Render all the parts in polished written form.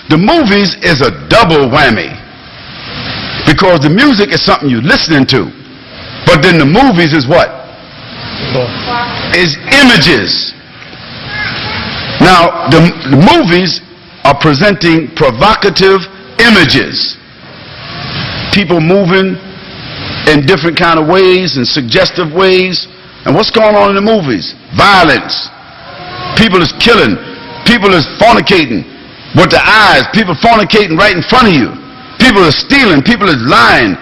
The movies is a double whammy, because the music is something you're listening to, but then the movies is what? Is images. Now, the movies are presenting provocative images. People moving in different kind of ways and suggestive ways. And what's going on in the movies? Violence. People is killing. People is fornicating with their eyes. People fornicating right in front of you. People are stealing. People is lying.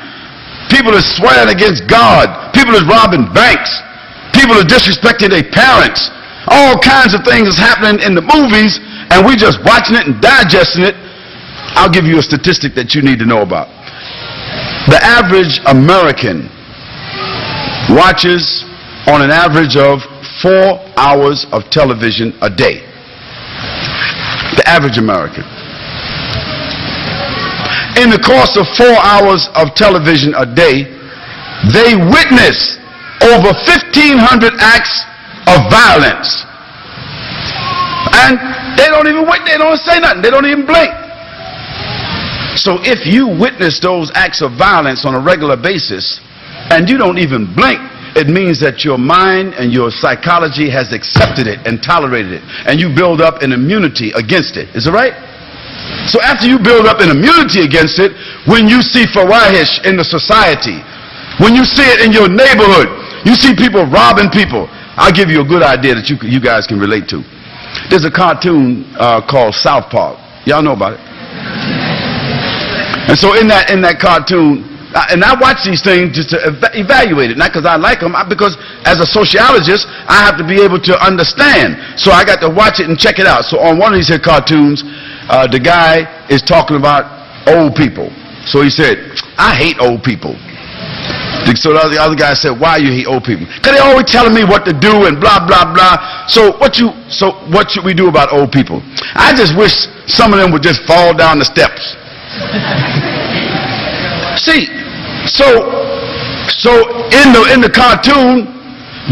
People is swearing against God. People is robbing banks. People are disrespecting their parents. All kinds of things is happening in the movies, and we just watching it and digesting it. I'll give you a statistic that you need to know about. The average American watches on an average of 4 hours of television a day. The average American. In the course of 4 hours of television a day, they witness over 1,500 acts of violence. And they don't even wait, they don't say nothing, they don't even blink. So if you witness those acts of violence on a regular basis and you don't even blink, it means that your mind and your psychology has accepted it and tolerated it, and you build up an immunity against it. Is it right? So after you build up an immunity against it, when you see fawahish in the society, when you see it in your neighborhood, you see people robbing people, I'll give you a good idea that you guys can relate to. There's a cartoon called South Park. Y'all know about it. And so in that cartoon, and I watch these things just to evaluate it, not because I like them, because as a sociologist, I have to be able to understand. So I got to watch it and check it out. So on one of these cartoons, the guy is talking about old people. So he said, I hate old people. So the other guy said, why you hate old people? Because they're always telling me what to do and blah, blah, blah. So what should we do about old people? I just wish some of them would just fall down the steps. See, so in the cartoon,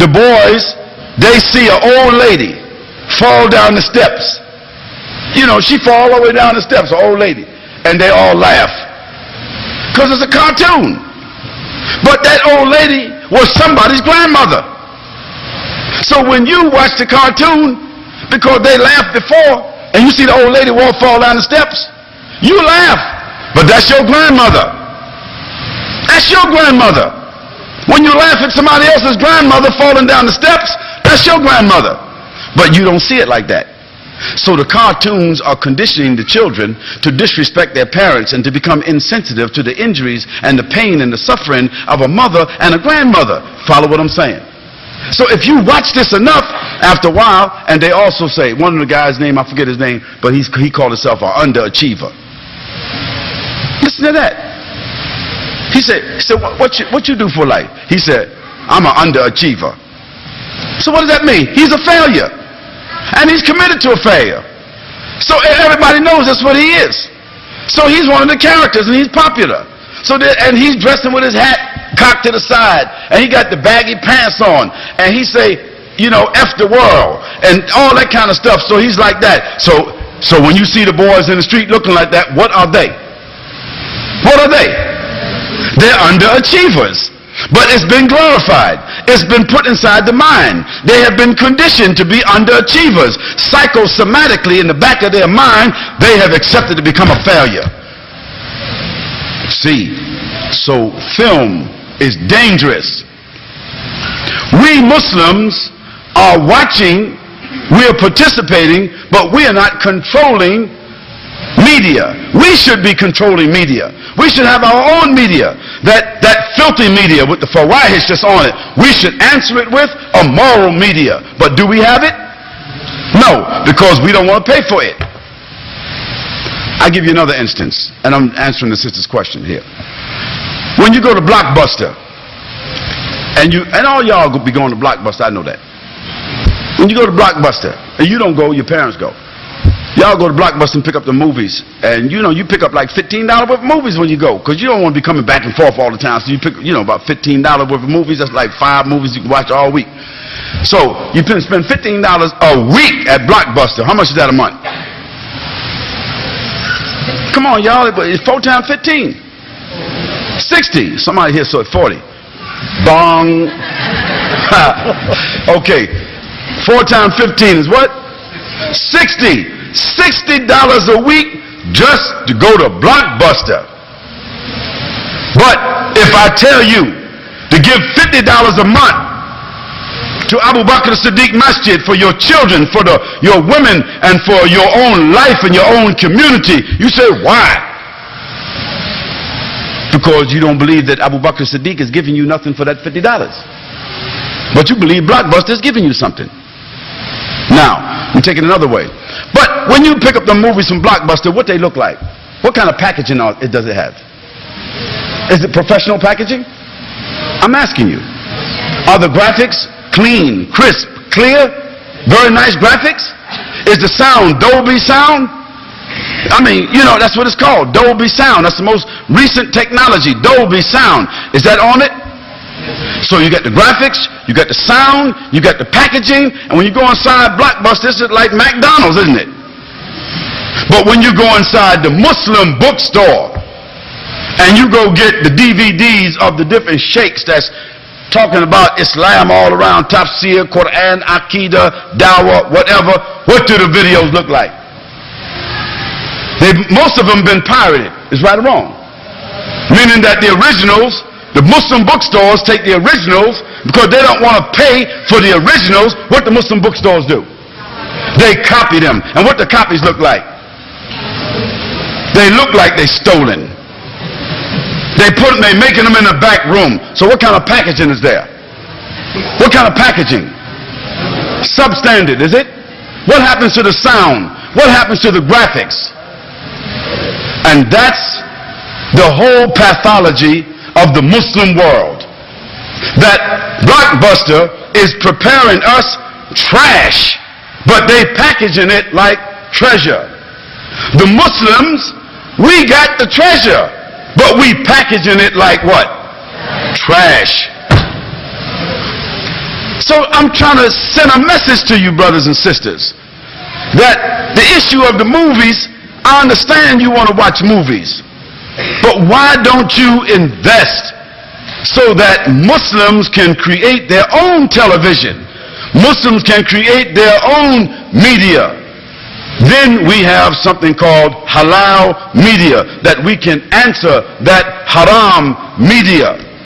the boys, they see an old lady fall down the steps. You know, she fall all the way down the steps, an old lady, and they all laugh because it's a cartoon. But that old lady was somebody's grandmother. So when you watch the cartoon, because they laughed before, and you see the old lady fall down the steps, you laugh. But that's your grandmother. That's your grandmother. When you laugh at somebody else's grandmother falling down the steps, that's your grandmother. But you don't see it like that. So the cartoons are conditioning the children to disrespect their parents and to become insensitive to the injuries and the pain and the suffering of a mother and a grandmother. Follow what I'm saying? So if you watch this enough, after a while, and they also say, one of the guys' name, I forget his name, but he called himself an underachiever. Listen to that. He said, what you do for life? He said, I'm an underachiever. So what does that mean? He's a failure. And he's committed to a failure. So everybody knows that's what he is. So he's one of the characters, and he's popular. And he's dressing with his hat cocked to the side, and he got the baggy pants on, and he say, you know, F the world, and all that kind of stuff. So he's like that. So when you see the boys in the street looking like that, what are they? What are they? They're underachievers. But it's been glorified. It's been put inside the mind. They have been conditioned to be underachievers. Psychosomatically, in the back of their mind, they have accepted to become a failure. See, so film is dangerous. We Muslims are watching, we are participating, but we are not controlling media. We should be controlling media. We should have our own media. That filthy media with the fawahish that's on it, we should answer it with a moral media. But do we have it? No, because we don't want to pay for it. I'll give you another instance, and I'm answering the sister's question here. When you go to Blockbuster, and all y'all be going to Blockbuster, I know that. When you go to Blockbuster, and you don't go, your parents go. Y'all go to Blockbuster and pick up the movies, and you know, you pick up like $15 worth of movies when you go, because you don't want to be coming back and forth all the time. So you pick, you know, about $15 worth of movies. That's like 5 movies you can watch all week. So you can spend $15 a week at Blockbuster. How much is that a month? Come on, y'all. It's 4 times 15. 60. Somebody here saw it 40. Bong. Okay. 4 times 15 is what? 60. $60 a week just to go to Blockbuster. But if I tell you to give $50 a month to Abu Bakr Siddiq Masjid for your children, for your women, and for your own life and your own community, you say, why? Because you don't believe that Abu Bakr Siddiq is giving you nothing for that $50. But you believe Blockbuster is giving you something. Now, I'm taking it another way. But when you pick up the movies from Blockbuster, what they look like? What kind of packaging does it have? Is it professional packaging? I'm asking you. Are the graphics clean, crisp, clear? Very nice graphics? Is the sound Dolby sound? I mean, you know, that's what it's called, Dolby sound. That's the most recent technology, Dolby sound. Is that on it? So you got the graphics, you got the sound, you got the packaging, and when you go inside Blockbuster, it's like McDonald's, isn't it? But when you go inside the Muslim bookstore and you go get the DVDs of the different sheikhs that's talking about Islam all around, Tafsir, Quran, Aqidah, Dawah, whatever, what do the videos look like? Most of them been pirated. Is right or wrong? Meaning that the originals, the Muslim bookstores take the originals because they don't want to pay for the originals. What the Muslim bookstores do? They copy them. And what the copies look like? They look like they stolen. They're making them in the back room. So what kind of packaging is there? What kind of packaging? Substandard, is it? What happens to the sound? What happens to the graphics? And that's the whole pathology of the Muslim world. That Blockbuster is preparing us trash, but they packaging it like treasure. The Muslims, we got the treasure, but we packaging it like what? Trash. So I'm trying to send a message to you, brothers and sisters, that the issue of the movies, I understand you want to watch movies, but why don't you invest so that Muslims can create their own television? Muslims can create their own media. Then we have something called halal media, that we can answer that haram media.